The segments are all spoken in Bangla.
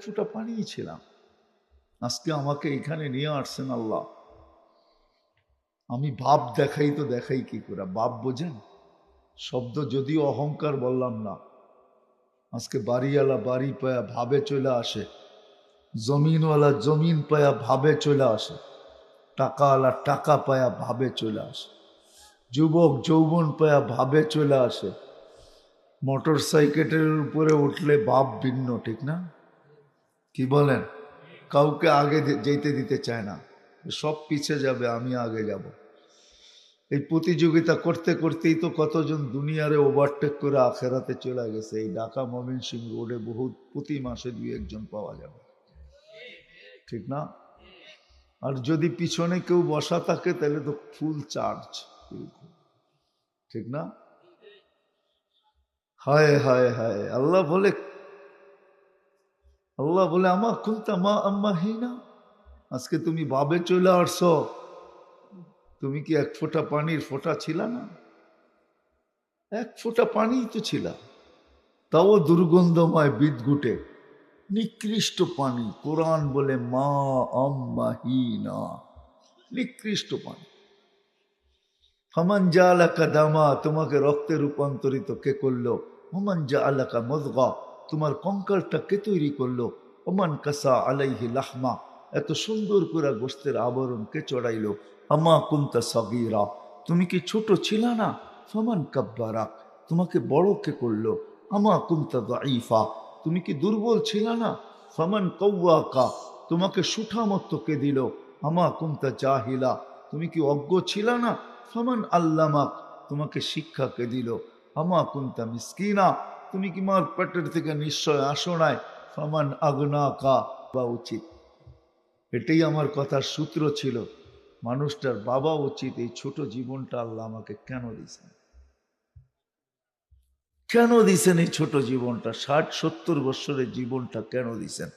ফুটা পানিই ছিলাম। আজকে আমাকে এখানে নিয়ে আসছেন আল্লাহ। আমি ভাব দেখাই তো দেখাই কি করে? ভাব বোঝেন? শব্দ যদিও অহংকার বললাম না। আজকে বাড়িওয়ালা বাড়ি পায়া ভাবে চলে আসে, জমিনওয়ালা জমিন পায়া ভাবে চলে আসে, টাকাওয়ালা টাকা পায়া ভাবে চলে আসে, যুবক যৌবন পায়া ভাবে চলে আসে। মোটর সাইকেলের উপরে উঠলে ভাব ভিন্ন, ঠিক না? কি বলেন? কাউকে আগে যেতে দিতে চায় না, সব পিছে যাবে, আমি আগে যাব। এই প্রতিযোগিতা করতে করতেই তো কতজন দুনিয়ারে ওভারটেক করে আখেরাতে চলে গেছে। এই ঢাকা ময়মনসিংহ রোডে বহুত প্রতি মাসে 2-1 জন পাওয়া যাবে, ঠিক না? আর যদি পিছনে কেউ বসা থাকে তাহলে তো ফুল চার্জ, ঠিক না? হায় হায় হায়, আল্লাহ বলে আমা কুনতা মা আম্মাহিনা, আজকে তুমি ভাবে চলে আসছো। তুমি কি এক ফোঁটা পানির ফোঁটা ছিল না? এক ফোঁটা পানিই তো ছিল, তাও দুর্গন্ধময় বিদঘুটে নিকৃষ্ট পানি। কোরআন বলে মা আম্মাহিনা, নিকৃষ্ট পানি। ফামান জাআলাকা দামা, তোমাকে রক্তে রূপান্তরিত কে করলো? ওমান জাআলাকা মুযগা, তোমার কঙ্কালটা কে তৈরি করলো? ওমান কাসা আলাইহি লাহমা, এত সুন্দর করে গোশতের আবরণ কে চড়াইলো? আমা কুনতা সাগীরা, তুমি কি ছোট ছিল না? ফামান কাব্বারাক, তোমাকে বড় কে করলো? আমা কুনতা দাঈফা, তুমি কি দুর্বল ছিল না? ফামান কওয়াকা, তোমাকে সুঠামত্ব কে দিল? আমা কুনতা জাহিলা, তুমি কি অজ্ঞ ছিল না? ফামান আল্লামাক, তোমাকে শিক্ষা কে দিল? আমা কুনতা মিসকিনা, তুমি কি মার পেটের থেকে নিশ্চয় আসো নাই? ফামান আগনাকা, বা উচিত। এটাই আমার কথার সূত্র ছিল। মানুষটার বাবা উচিত এই ছোট জীবনটা আল্লাহ আমাকে কেন দিয়েছেন? কেন দিছেন এই ছোট জীবনটা? 60-70 বছরের জীবনটা কেন দিছেন?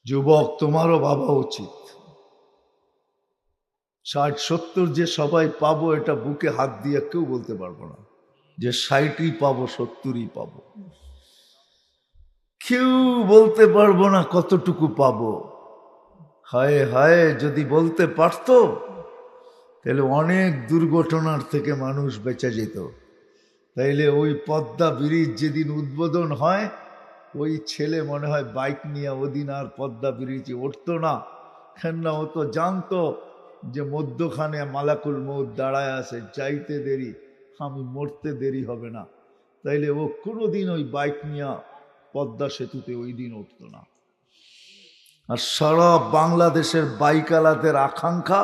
যুবক, তোমারও বাবা উচিত। 60-70 যে সবাই পাবো এটা বুকে হাত দিয়ে কেউ বলতে পারবো না যে 60ই পাবো, 70ই পাবো। কেউ বলতে পারবো না কতটুকু পাবো। হায় হায়, যদি বলতে পারতো তাহলে অনেক দুর্ঘটনার থেকে মানুষ বেঁচে যেত। তাইলে ওই পদ্মা ব্রিজ যেদিন উদ্বোধন হয়, ওই ছেলে মনে হয় বাইক নিয়ে ওদিন আর পদ্মা ব্রিজে উঠতো না। কেননা ও তো জানতো যে মধ্যখানে মালাকুল মউত দাঁড়ায় আছে, যাইতে দেরি, আমি মরতে দেরি হবে না। তাইলে ও কোনোদিন ওই বাইক নিয়ে পদ্মা সেতুতে ওই দিন উঠতো না। আর সারা বাংলাদেশের বাইকালাদের আকাঙ্ক্ষা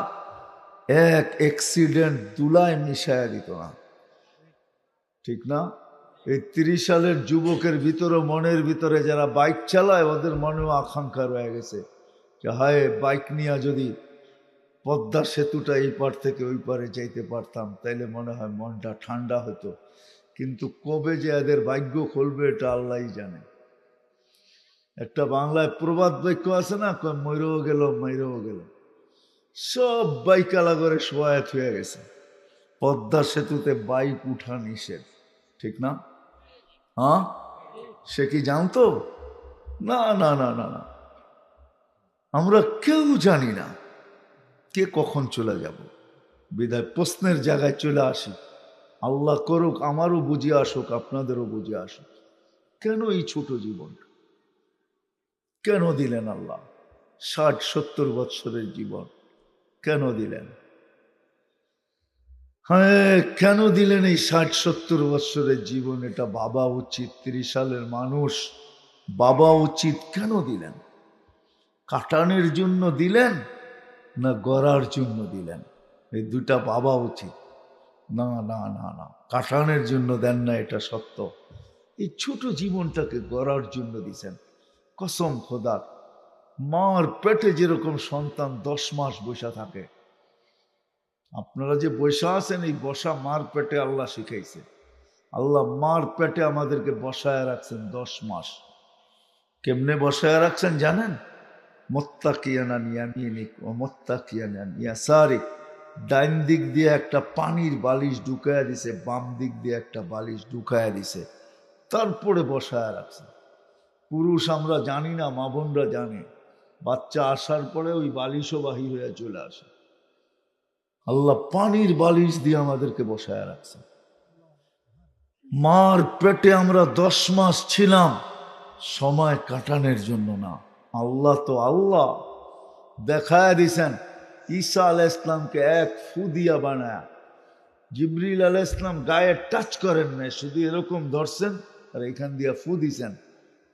এক অ্যাক্সিডেন্ট দুলায় মিশাইয়া দিত না, ঠিক না? এই 30 সালের যুবকের ভিতরে, মনের ভিতরে যারা বাইক চালায়, ওদের মনেও আকাঙ্ক্ষা রয়ে গেছে যে হায়, বাইক নিয়ে যদি পদ্মা সেতুটা এই পার থেকে ওই পারে যাইতে পারতাম তাইলে মনে হয় মনটা ঠান্ডা হতো। কিন্তু কবে যে এদের ভাগ্য খুলবে এটা আল্লাহই জানে। একটা বাংলায় প্রবাদ বাক্য আছে না, ময়ূরও গেল ময়ূরও গেল। সব বাইকালা করে শোয়াত হয়ে গেছে। পদ্মা সেতুতে বাইক উঠা নিষেধ, ঠিক না? হ্যাঁ, সে কি জানতো? না না না না না, আমরা কেউ জানি না কে কখন চলে যাব। বিদায় প্রশ্নের জায়গায় চলে আসি। আল্লাহ করুক আমারও বুঝে আসুক, আপনাদেরও বুঝে আসুক। কেন এই ছোট জীবন কেন দিলেন আল্লাহ? 60-70 বৎসরের জীবন কেন দিলেন? হ্যাঁ, কেন দিলেন এই 60-70 বৎসরের জীবন? এটা ভাবা উচিত। 30 সালের মানুষ ভাবা উচিত কেন দিলেন। কাটানোর জন্য দিলেন না গড়ার জন্য দিলেন? এই দুটা ভাবা উচিত। না না না না, কাটানোর জন্য দেন না, এটা সত্য। এই ছোট জীবনটাকে গড়ার জন্য দিছেন। কসম খোদার, মার পেটে যেরকম সন্তান 10 মাস বসা থাকে, আপনারা যে বসা আছেন, এই বসা মার পেটে আল্লাহ শিখাইছে। আল্লাহ মার পেটে আমাদেরকে বসায় রাখছেন 10 মাস। কেমনে বসায় রাখছেন জানেন? মুত্তাকিয়ানা ইয়ামিনিক ওয়া মুত্তাকিয়ানা ইয়াসারিক, ডাইন দিক দিয়ে একটা পানির বালিশ ঢুকায়া দিছে, বাম দিক দিয়ে একটা বালিশ ঢুকায়া দিছে, তারপরে বসায় রাখছে। পুরুষ আমরা জানি না, মা বোনরা জানে, বাচ্চা আসার পরে ওই বালিশও বাহির হয়ে চলে আসে। আল্লাহ পানির বালিশ দিয়ে আমাদেরকে বসায় রাখছে। মার পেটে আমরা 10 মাস ছিলাম সময় কাটানোর জন্য না। আল্লাহ তো আল্লাহ দেখায় দিছেন। ঈসা আলাইহিস সালামকে এক ফু দিয়া বানায়, জিবরিল আলাইহিস সালাম গায়ে টাচ করেন না, শুধু এরকম ধরছেন আর এখান দিয়া ফু দিছেন।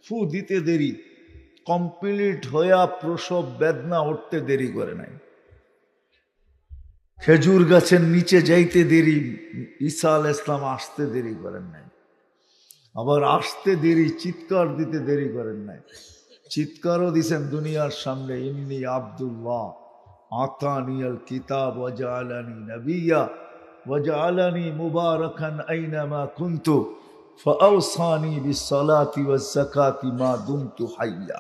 ফু দিতে দেরি, কমপ্লিট হইয়া প্রসব বেদনা উঠতে দেরি করে নাই। খেজুর গাছের নিচে যাইতে দেরি, ঈসা আলাইহিস সালাম আসতে দেরি করেন নাই। আবার আসতে দেরি, চিৎকার দিতে দেরি করেন নাই। চিৎকারও দিছেন দুনিয়ার সামনে, ইন্নী আব্দুল্লাহ আতানিয়াল কিতাব ওয়া জাআলানি নাবিয়্যা ওয়া জাআলানি মুবারাকান আইনামা কুনতু ফাআওসানি বিসসালাতি ওয়াজ যাকাতি মা দুমতু হাইয়্যা।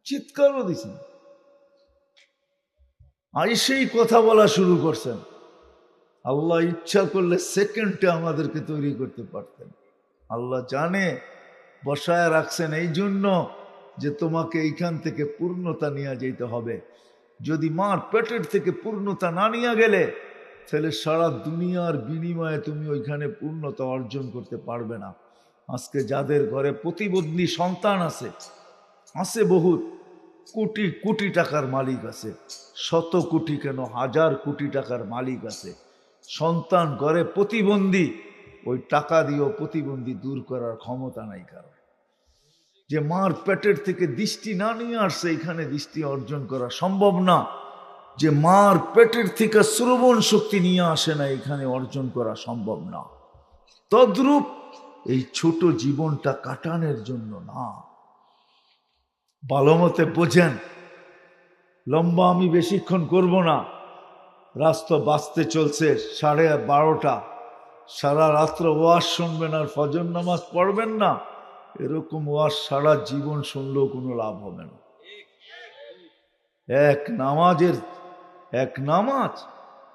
চিৎকারও দিছেন। আইসেই কথা বলা শুরু করছেন। আল্লাহ ইচ্ছা করলে সেকেন্ডে আমাদেরকে তৈরি করতে পারতেন। আল্লাহ জানে বসায় রাখছেন এই জন্য যে তোমাকে এইখান থেকে পূর্ণতা নিয়ে যেতে হবে। যদি মার পেটের থেকে পূর্ণতা না নিয়ে গেলে তাহলে সারা দুনিয়ার বিনিময়ে তুমি ওইখানে পূর্ণতা অর্জন করতে পারবে না। আজকে যাদের ঘরে প্রতিবন্ধী সন্তান আছে, আছে বহুত, কোটি কোটি টাকার মালিক আছে, শত কোটি কেন হাজার কোটি টাকার মালিক আছে, সন্তান ঘরে প্রতিবন্ধী, ওই টাকা দিয়েও প্রতিবন্ধী দূর করার ক্ষমতা নাই কারো। যে মার পেটের থেকে দৃষ্টি না নিয়ে আসছে এখানে দৃষ্টি অর্জন করা সম্ভব না। যে মার পেটের থেকে শ্রবণ শক্তি নিয়ে আসে না এখানে অর্জন করা সম্ভব না। তদ্রূপ এই ছোট জীবনটা কাটানোর জন্য না। ভালো মতে বোঝেন, লম্বা আমি বেশিক্ষণ করব না। রাস্তা বাঁচতে চলছে 12:30, সারা রাত্র ওয়াজ শুনবেন আর ফজর নামাজ পড়বেন না, এরকম ওয়াজ সারা জীবন শুনলেও কোনো লাভ হবে না। এক নামাজ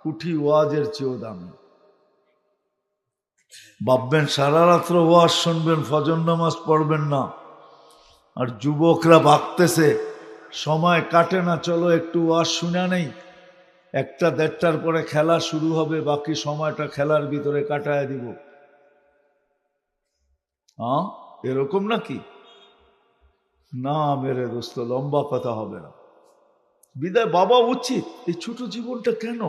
কুঠি ওয়াজের চেয়েও দামি। ভাববেন সারা রাত্র ওয়াজ শুনবেন, ফজর নামাজ পড়বেন না। আর যুবকরা ভাবতেছে সময় কাটে না, চলো একটু ওয়াজ শুনে নেই, 1টা-1:30টার পরে খেলা শুরু হবে, বাকি সময়টা খেলার ভিতরে কাটায় দিব। হ্যাঁ, এরকম নাকি? না মেরে দোস্ত, লম্বা কথা হবে না। বিদায় বাবা উচিত এই ছোট জীবনটা কেন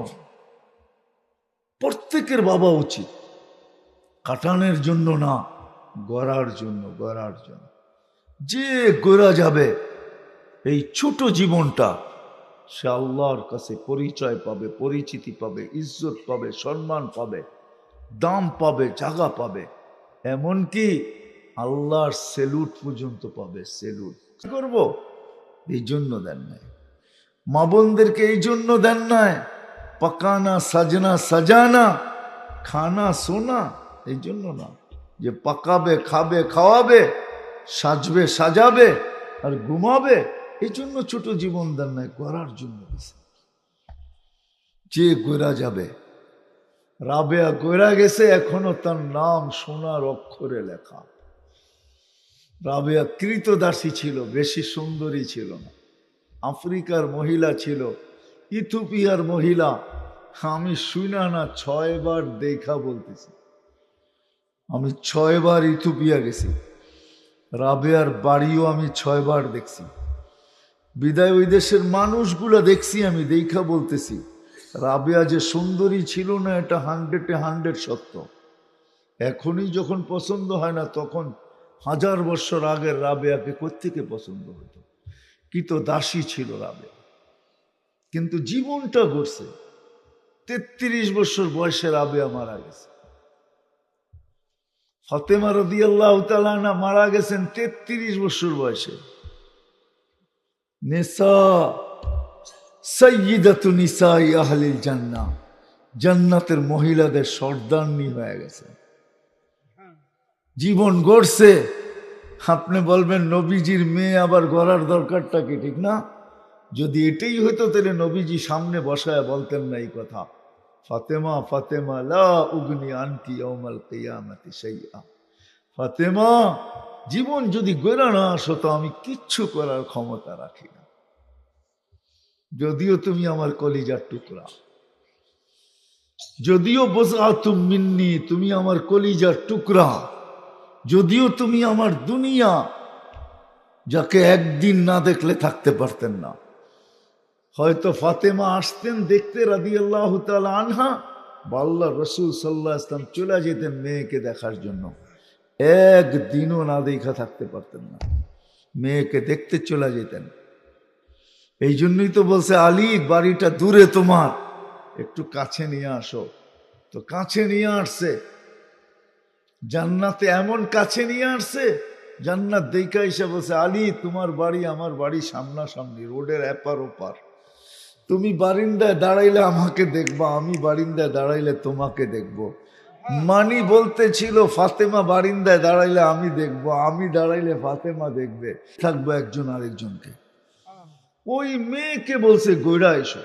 প্রত্যেকের বাবা উচিত, কাটানোর জন্য না, গড়ার জন্য। যে গড়া যাবে এই ছোট জীবনটা, সে আল্লাহর কাছে পরিচয় পাবে, পরিচিতি পাবে, ইজ্জত পাবে, সম্মান পাবে, দাম পাবে, জায়গা পাবে, এমনকি আল্লাহর সেলুট পর্যন্ত পাবে। সেলুট করব এই জন্য দেন নাই, মা বোনদেরকে এই জন্য দেন নাই, পাকানা সাজনা সাজানা খানা সোনা এই জন্য না যে পাকাবে, খাবে, খাওয়াবে, সাজবে, সাজাবে আর ঘুমাবে, এই জন্য ছোট জীবন দেন নাই, করার জন্য দিছে। যে গোরা যাবে, রাবেয়া গোরা গেছে, এখনো তার নাম সোনার অক্ষরে লেখা। রাবেয়া কৃতদাসী ছিল, বেশি সুন্দরী ছিল না, আফ্রিকার মহিলা ছিল, ইথিওপিয়ার মহিলা। আমি শুনা না 6 বার দেখা বলতেছি, আমি 6 বার ইথিওপিয়া গেছি, রাবেয়ার বাড়িও আমি 6 বার দেখছি। বিদায় ওই দেশের মানুষগুলা দেখছি আমি, দেখা বলতেছি রাবেয়া যে সুন্দরী ছিল না এটা 100-100 সত্য। এখনই যখন পছন্দ হয় না, তখন 1000 বছর আগের রাবেয়াকে কোত্থেকে পছন্দ হতো? কি তো দাসী ছিল রাবেয়া, কিন্তু জীবনটা গড়ছে। 33 বছর বয়সে রাবেয়া মারা গেছে। ফাতেমা রাদিয়াল্লাহু তাআলা আনহা মারা গেছেন 33 বছর বয়সে। নিসা সাইয়্যিদাতু নিসাই আহলিল জান্নাহ, জান্নাতের মহিলাদের সর্দারনি হয়ে গেছে। জীবন গড়ছে। আপনি বলবেন নবীজির মেয়ে আবার গড়ার দরকারটা কি? ঠিক না? যদি এটাই হইতো তাহলে নবীজি সামনে বসায় বলতেন না এই কথা, ফাতেমা ফাতেমা লা উগনি আনকি ইয়াউমাল কিয়ামাতি শাইআ। ফাতেমা, জীবন যদি গড়া না আসো তো আমি কিচ্ছু করার ক্ষমতা রাখি না, যদিও তুমি আমার কলিজার টুকরা, যদিও বজআতুম মিন্নি, তুমি আমার কলিজার টুকরা, যদিও তুমি আমার দুনিয়া, যাকে একদিন না দেখলে থাকতে পারতেন না। হয়তো ফাতেমা আসতেন দেখতে রাদিয়াল্লাহু তাআলা আনহা, বা আল্লাহ রসুল সাল্লাল্লাহু আলাইহি ওয়াসাল্লাম চলে যেতেন মেয়েকে দেখার জন্য, একদিনও না দেখা থাকতে পারতেন না, মেয়েকে দেখতে চলে যেতেন। এই জন্যই তো বলছে আলী বাড়িটা দূরে, তোমার একটু কাছে নিয়ে আসো। তো কাছে নিয়ে আসছে, জান্নাতে এমন কাছে নিয়ে আসছে, জান্নাত দেখা এসে বলছে আলী তোমার বাড়ি আমার বাড়ি সামনাসামনি, রোডের এপার ওপার, তুমি বারিন্দায় দাঁড়াইলে আমাকে দেখবা, আমি বারিন্দায় দাঁড়াইলে তোমাকে দেখবো। মানি বলতেছিল ফাতেমা বারিন্দায় দাঁড়াইলে আমি দেখবো, আমি দাঁড়াইলে ফাতেমা দেখবে, থাকবো একজন আরেকজনকে। ওই মেয়েকে বলছে গইরা এসো,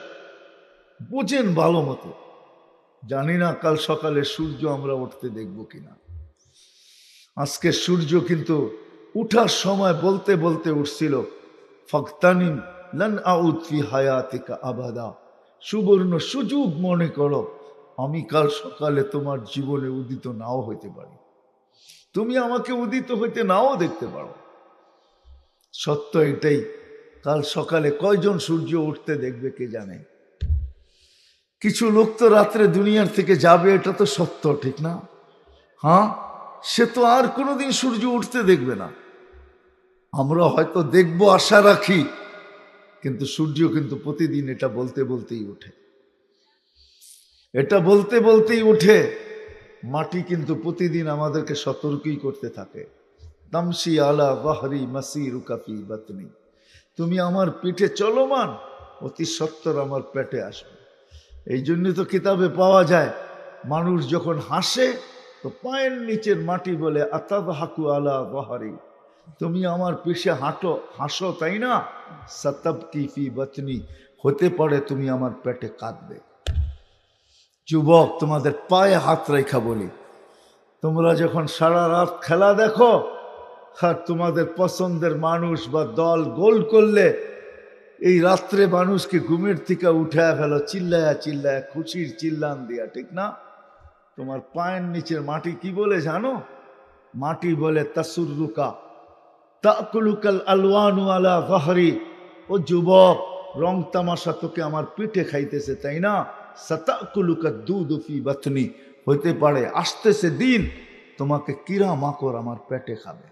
বুঝেন ভালো মতো। জানি না কাল সকালে সূর্য আমরা উঠতে দেখবো কিনা। আজকে সূর্য কিন্তু উঠার সময় বলতে বলতে উঠছিল, ফাকতানিম লান আউদ ফি হায়াতিকা আবাদা, সুবর্ণ সুযোগ মনে করো, আমি কাল সকালে তোমার জীবনে উদিত নাও হইতে পারি, তুমি আমাকে উদিত হইতে নাও দেখতে পারো। সত্য এটাই, কাল সকালে কয়জন সূর্য উঠতে দেখবে কে জানে। কিছু লোক তো রাত্রে দুনিয়ার থেকে যাবে, এটা তো সত্য, ঠিক না? হ্যাঁ, সে তো আর কোনোদিন সূর্য উঠতে দেখবে না। আমরা হয়তো দেখবো আশা রাখি, কিন্তু সূর্য কিন্তু প্রতিদিন এটা বলতে বলতেই ওঠে, এটা বলতে বলতেই ওঠে। মাটি কিন্তু প্রতিদিন আমাদেরকে সতর্কই করতে থাকে, তামসি আলা বাহরি মাসিরুকা ফি বাতনি, তুমি আমার পিঠে চলমান, অতি সত্বর আমার পেটে আসবে। এই জন্য তো কিতাবে পাওয়া যায়, মানুষ যখন হাসে তো পায়ের নিচের মাটি বলে আতাদহাকু আলা বাহরি, তুমি আমার পিঠে হাসো তাই না, সাতাবকি ফি বাতনি, হতে পারে তুমি আমার পেটে কাঁদবে। যুবক, তোমাদের পায়ে হাত রেখা বলি, তোমরা যখন সারা রাত খেলা দেখো আর তোমাদের পছন্দের মানুষ বা দল গোল করলে, এই রাত্রে মানুষকে ঘুমের থেকে উঠায় ফেলো চিল্লায়া চিল্লায়া, খুশির চিল্লান দিয়া, ঠিক না? তোমার পায়ের নিচের মাটি কি বলে জানো? মাটি বলে তাসুররুকা তাকুলুকাল আলওয়ানু আলা ফাহরি, ও যুবক, রং তামাশা তোকে আমার পিঠে খাইতেছে তাই না, সাতাকুলুকা দুধু ফি বাতনি, হইতে পারে আসতেছে দিন তোমাকে কিরা মাকড় আমার পেটে খাবে।